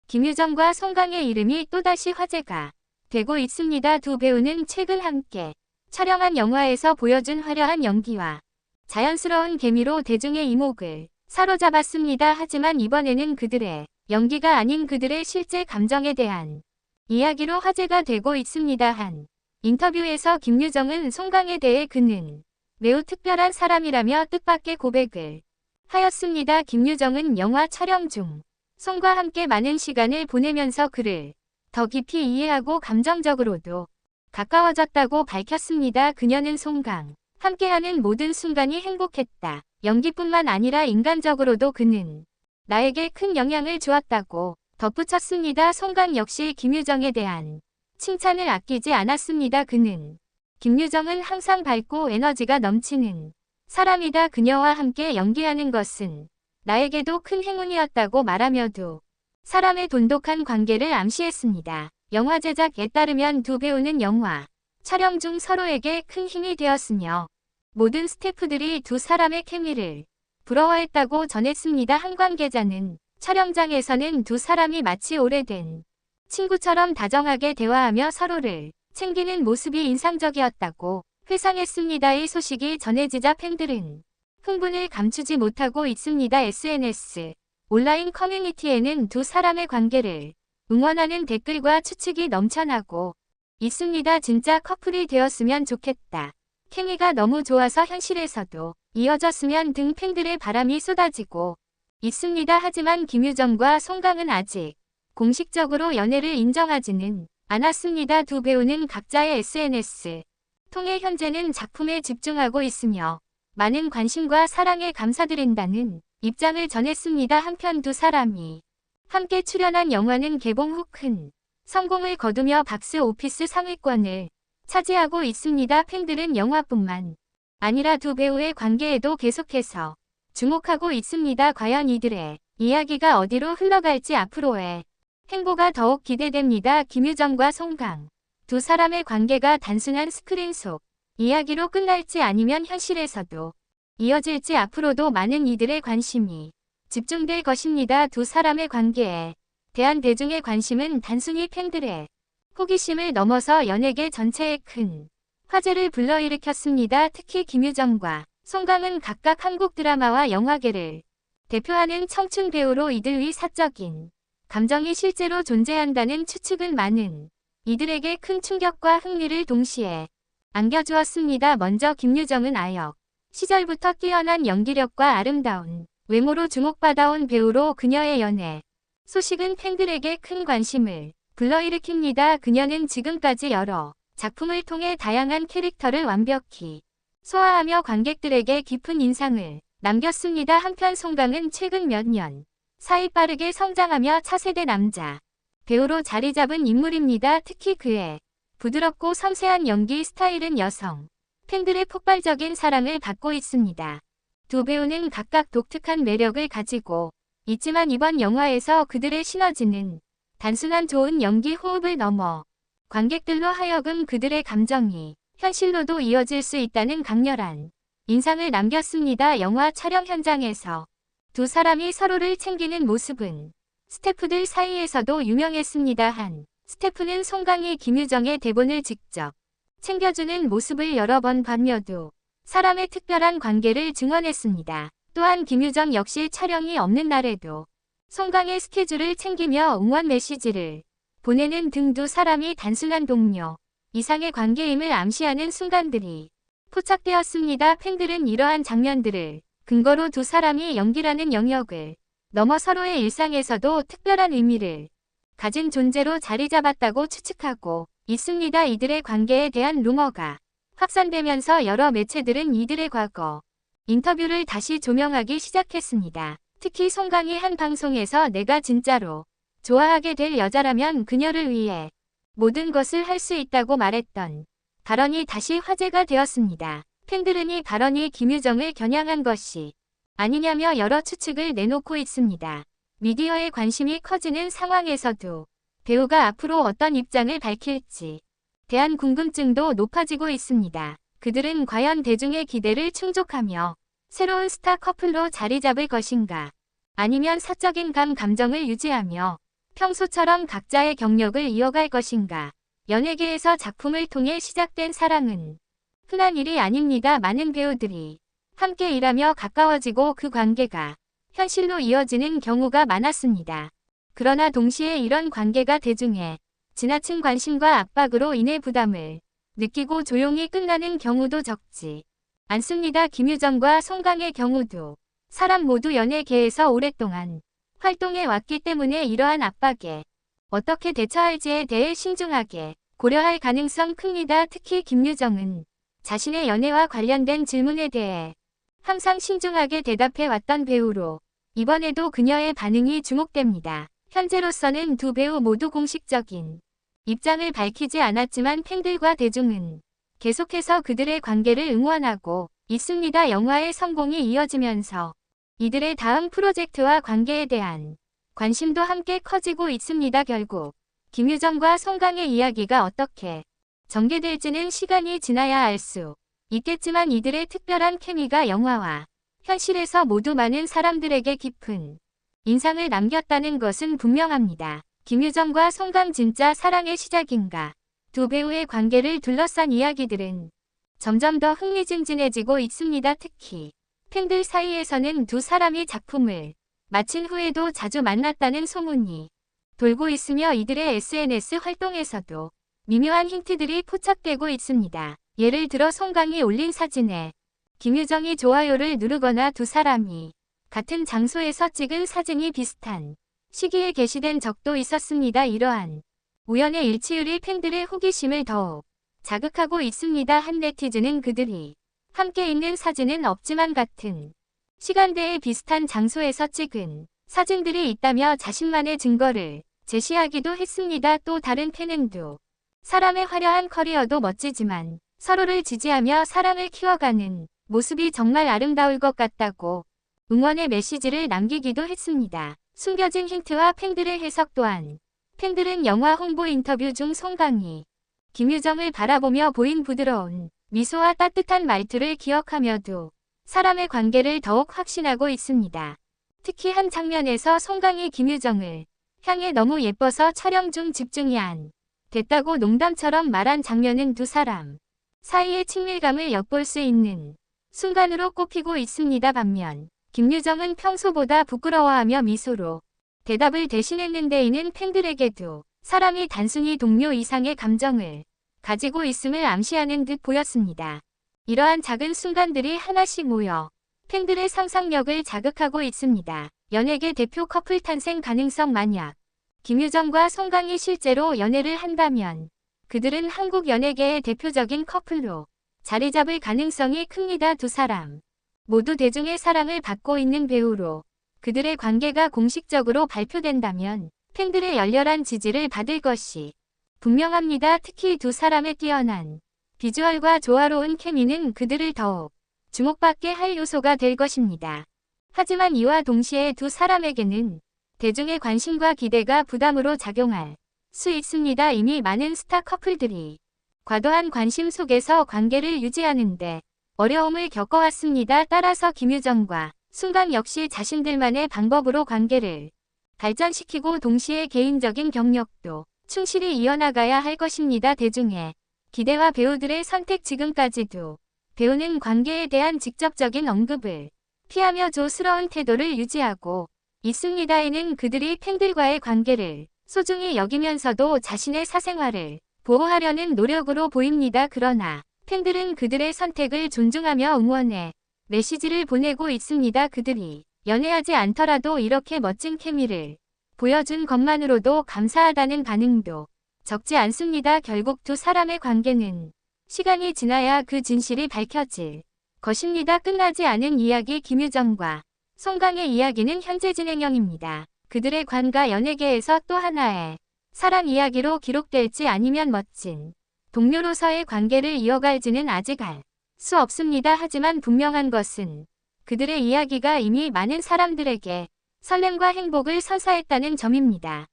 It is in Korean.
김유정과 송강의 이름이 또다시 화제가 되고 있습니다. 두 배우는 최근 함께 촬영한 영화에서 보여준 화려한 연기와 자연스러운 케미로 대중의 이목을 사로잡았습니다. 하지만 이번에는 그들의 연기가 아닌 그들의 실제 감정에 대한 이야기로 화제가 되고 있습니다. 한 인터뷰에서 김유정은 송강에 대해 그는 매우 특별한 사람이라며 뜻밖의 고백을 하였습니다. 김유정은 영화 촬영 중 송과 함께 많은 시간을 보내면서 그를 더 깊이 이해하고 감정적으로도 가까워졌다고 밝혔습니다. 그녀는 송강 함께하는 모든 순간이 행복했다. 연기뿐만 아니라 인간적으로도 그는 나에게 큰 영향을 주었다고 덧붙였습니다. 송강 역시 김유정에 대한 칭찬을 아끼지 않았습니다. 그는 김유정은 항상 밝고 에너지가 넘치는 사람이다. 그녀와 함께 연기하는 것은 나에게도 큰 행운이었다고 말하며도 사람의 돈독한 관계를 암시했습니다. 영화 제작에 따르면 두 배우는 영화 촬영 중 서로에게 큰 힘이 되었으며 모든 스태프들이 두 사람의 케미를 부러워했다고 전했습니다. 한 관계자는 촬영장에서는 두 사람이 마치 오래된 친구처럼 다정하게 대화하며 서로를 챙기는 모습이 인상적이었다고 회상했습니다. 이 소식이 전해지자 팬들은 흥분을 감추지 못하고 있습니다. SNS 온라인 커뮤니티에는 두 사람의 관계를 응원하는 댓글과 추측이 넘쳐나고 있습니다. 진짜 커플이 되었으면 좋겠다. 케미가 너무 좋아서 현실에서도 이어졌으면 등 팬들의 바람이 쏟아지고 있습니다. 하지만 김유정과 송강은 아직 공식적으로 연애를 인정하지는 않았습니다. 두 배우는 각자의 SNS 통해 현재는 작품에 집중하고 있으며 많은 관심과 사랑에 감사드린다는 입장을 전했습니다. 한편 두 사람이 함께 출연한 영화는 개봉 후 큰 성공을 거두며 박스 오피스 상위권을 차지하고 있습니다. 팬들은 영화뿐만 아니라 두 배우의 관계에도 계속해서 주목하고 있습니다. 과연 이들의 이야기가 어디로 흘러갈지 앞으로의 행보가 더욱 기대됩니다. 김유정과 송강 두 사람의 관계가 단순한 스크린 속 이야기로 끝날지 아니면 현실에서도 이어질지 앞으로도 많은 이들의 관심이 집중될 것입니다. 두 사람의 관계에 대한 대중의 관심은 단순히 팬들의 호기심을 넘어서 연예계 전체에 큰 화제를 불러일으켰습니다. 특히 김유정과 송강은 각각 한국 드라마와 영화계를 대표하는 청춘 배우로 이들 위 사적인 감정이 실제로 존재한다는 추측은 많은 이들에게 큰 충격과 흥미를 동시에 안겨주었습니다. 먼저 김유정은 아역 시절부터 뛰어난 연기력과 아름다운 외모로 주목받아온 배우로 그녀의 연애 소식은 팬들에게 큰 관심을 불러일으킵니다. 그녀는 지금까지 여러 작품을 통해 다양한 캐릭터를 완벽히 소화하며 관객들에게 깊은 인상을 남겼습니다. 한편 송강은 최근 몇 년 사이 빠르게 성장하며 차세대 남자 배우로 자리 잡은 인물입니다. 특히 그의 부드럽고 섬세한 연기 스타일은 여성 팬들의 폭발적인 사랑을 받고 있습니다. 두 배우는 각각 독특한 매력을 가지고 있지만 이번 영화에서 그들의 시너지는 단순한 좋은 연기 호흡을 넘어 관객들로 하여금 그들의 감정이 현실로도 이어질 수 있다는 강렬한 인상을 남겼습니다. 영화 촬영 현장에서 두 사람이 서로를 챙기는 모습은 스태프들 사이에서도 유명했습니다. 한 스태프는 송강이 김유정의 대본을 직접 챙겨주는 모습을 여러 번 봤며도 사람의 특별한 관계를 증언했습니다. 또한 김유정 역시 촬영이 없는 날에도 송강의 스케줄을 챙기며 응원 메시지를 보내는 등 두 사람이 단순한 동료 이상의 관계임을 암시하는 순간들이 포착되었습니다. 팬들은 이러한 장면들을 근거로 두 사람이 연기라는 영역을 넘어 서로의 일상에서도 특별한 의미를 가진 존재로 자리 잡았다고 추측하고 있습니다. 이들의 관계에 대한 루머가 확산되면서 여러 매체들은 이들의 과거 인터뷰를 다시 조명하기 시작했습니다. 특히 송강이 한 방송에서 내가 진짜로 좋아하게 될 여자라면 그녀를 위해 모든 것을 할 수 있다고 말했던 발언이 다시 화제가 되었습니다. 팬들은 이 발언이 김유정을 겨냥한 것이 아니냐며 여러 추측을 내놓고 있습니다. 미디어의 관심이 커지는 상황에서도 배우가 앞으로 어떤 입장을 밝힐지 대한 궁금증도 높아지고 있습니다. 그들은 과연 대중의 기대를 충족하며 새로운 스타 커플로 자리 잡을 것인가 아니면 사적인 감정을 유지하며 평소처럼 각자의 경력을 이어갈 것인가. 연예계에서 작품을 통해 시작된 사랑은 흔한 일이 아닙니다. 많은 배우들이 함께 일하며 가까워지고 그 관계가 현실로 이어지는 경우가 많았습니다. 그러나 동시에 이런 관계가 대중의 지나친 관심과 압박으로 인해 부담을 느끼고 조용히 끝나는 경우도 적지 않습니다. 김유정과 송강의 경우도 사람 모두 연예계에서 오랫동안 활동해 왔기 때문에 이러한 압박에 어떻게 대처할지에 대해 신중하게 고려할 가능성 큽니다. 특히 김유정은 자신의 연애와 관련된 질문에 대해 항상 신중하게 대답해 왔던 배우로 이번에도 그녀의 반응이 주목됩니다. 현재로서는 두 배우 모두 공식적인 입장을 밝히지 않았지만 팬들과 대중은 계속해서 그들의 관계를 응원하고 있습니다. 영화의 성공이 이어지면서 이들의 다음 프로젝트와 관계에 대한 관심도 함께 커지고 있습니다. 결국 김유정과 송강의 이야기가 어떻게 전개될지는 시간이 지나야 알 수 있겠지만 이들의 특별한 케미가 영화와 현실에서 모두 많은 사람들에게 깊은 인상을 남겼다는 것은 분명합니다. 김유정과 송강 진짜 사랑의 시작인가? 두 배우의 관계를 둘러싼 이야기들은 점점 더 흥미진진해지고 있습니다. 특히 팬들 사이에서는 두 사람이 작품을 마친 후에도 자주 만났다는 소문이 돌고 있으며 이들의 SNS 활동에서도 미묘한 힌트들이 포착되고 있습니다. 예를 들어 송강이 올린 사진에 김유정이 좋아요를 누르거나 두 사람이 같은 장소에서 찍은 사진이 비슷한 시기에 게시된 적도 있었습니다. 이러한 우연의 일치율이 팬들의 호기심을 더욱 자극하고 있습니다. 한 네티즌은 그들이 함께 있는 사진은 없지만 같은 시간대에 비슷한 장소에서 찍은 사진들이 있다며 자신만의 증거를 제시하기도 했습니다. 또 다른 팬은 두 사람의 화려한 커리어도 멋지지만 서로를 지지하며 사랑을 키워가는 모습이 정말 아름다울 것 같다고 응원의 메시지를 남기기도 했습니다. 숨겨진 힌트와 팬들의 해석 또한 팬들은 영화 홍보 인터뷰 중 송강이 김유정을 바라보며 보인 부드러운 미소와 따뜻한 말투를 기억하며 두 사람의 관계를 더욱 확신하고 있습니다. 특히 한 장면에서 송강이 김유정을 향해 너무 예뻐서 촬영 중 집중이 안 됐다고 농담처럼 말한 장면은 두 사람 사이의 친밀감을 엿볼 수 있는 순간으로 꼽히고 있습니다. 반면 김유정은 평소보다 부끄러워하며 미소로 대답을 대신했는데 이는 팬들에게도 사람이 단순히 동료 이상의 감정을 가지고 있음을 암시하는 듯 보였습니다. 이러한 작은 순간들이 하나씩 모여 팬들의 상상력을 자극하고 있습니다. 연예계 대표 커플 탄생 가능성 만약 김유정과 송강이 실제로 연애를 한다면 그들은 한국 연예계의 대표적인 커플로 자리 잡을 가능성이 큽니다. 두 사람 모두 대중의 사랑을 받고 있는 배우로 그들의 관계가 공식적으로 발표된다면 팬들의 열렬한 지지를 받을 것이 분명합니다. 특히 두 사람의 뛰어난 비주얼과 조화로운 케미는 그들을 더욱 주목받게 할 요소가 될 것입니다. 하지만 이와 동시에 두 사람에게는 대중의 관심과 기대가 부담으로 작용할 수 있습니다. 이미 많은 스타 커플들이 과도한 관심 속에서 관계를 유지하는데 어려움을 겪어왔습니다. 따라서 김유정과 송강 역시 자신들만의 방법으로 관계를 발전시키고 동시에 개인적인 경력도 충실히 이어나가야 할 것입니다. 대중의 기대와 배우들의 선택 지금까지도 배우는 관계에 대한 직접적인 언급을 피하며 조스러운 태도를 유지하고 있습니다. 이는 그들이 팬들과의 관계를 소중히 여기면서도 자신의 사생활을 보호하려는 노력으로 보입니다. 그러나 팬들은 그들의 선택을 존중하며 응원의 메시지를 보내고 있습니다. 그들이 연애하지 않더라도 이렇게 멋진 케미를 보여준 것만으로도 감사하다는 반응도 적지 않습니다. 결국 두 사람의 관계는 시간이 지나야 그 진실이 밝혀질 것입니다. 끝나지 않은 이야기 김유정과 송강의 이야기는 현재 진행형입니다. 그들의 관과 연예계에서 또 하나의 사랑 이야기로 기록될지 아니면 멋진 동료로서의 관계를 이어갈지는 아직 알 수 없습니다. 하지만 분명한 것은 그들의 이야기가 이미 많은 사람들에게 설렘과 행복을 선사했다는 점입니다.